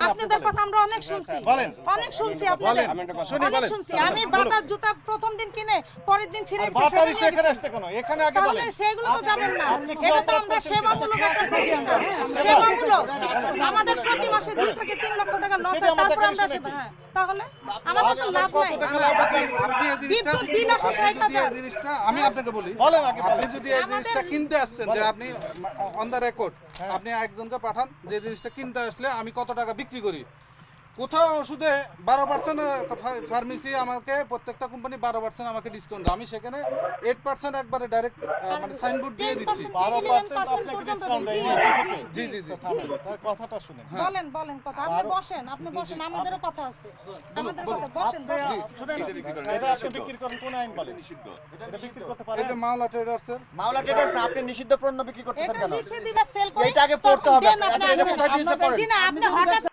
আপনাদের কথা আমরা অনেক শুনছি, অনেক শুনছি আপনাদের, অনেক শুনছি। আমি বাটার জুতা প্রথম দিন কিনে পরের দিন ছিঁড়ে তাহলে সেগুলো তো যাবেন না। এটা তো আমরা সেবামূলক একটা প্রতিষ্ঠান, সেবামূলক। আমাদের প্রতি মাসে 2 থেকে 3 লক্ষ টাকা লস হয়, তারপর আমরা সেবা, তাহলে আমাদের তো লাভ নাই। আপনি এই জিনিসটা বিদ্যুৎ বিল আসে 60,000। এই জিনিসটা আমি আপনাকে বলি, আপনি যদি এই জিনিসটা কিনতে আসতেন, যে আপনি অন দ্য রেকর্ড আপনি একজনকে পাঠান যে জিনিসটা কিনতে আসলে আমি কত টাকা বিক্রি করি। কোথাও ওষুধে 12% ফার্মেসি আমাকে প্রত্যেকটা কোম্পানি 12% আমাকে ডিসকাউন্ট দেয়, আমি সেখানে 8% একবারে ডাইরেক্ট মানে সাইনবোর্ড দিয়ে দিচ্ছি। 11% পর্যন্ত দিচ্ছি। জি জি জি কথাটা শুনেন। বলেন বলেন কথা, আপনি বসেন, আপনি বসেন, আমাদেরও কথা আছে, আমাদের কথা, বসেন বসেন। শুনেন, এটা আপনি বিক্রি করেন কোন আইন বলে? নিষিদ্ধ। এটা বিক্রি করতে পারেন? এই যে মাওলা ট্রেডার্সের মাওলা ট্রেডার্স না, আপনি নিষিদ্ধ পণ্য বিক্রি করতেছেন এটা কেন? লিখে দিলে সেল করে এইটা আগে পড়তে হবে। দেন আপনি আপনি এটা আসবেন। কোথায় দিয়েছে পড়েন? জি না, আপনি হঠাৎ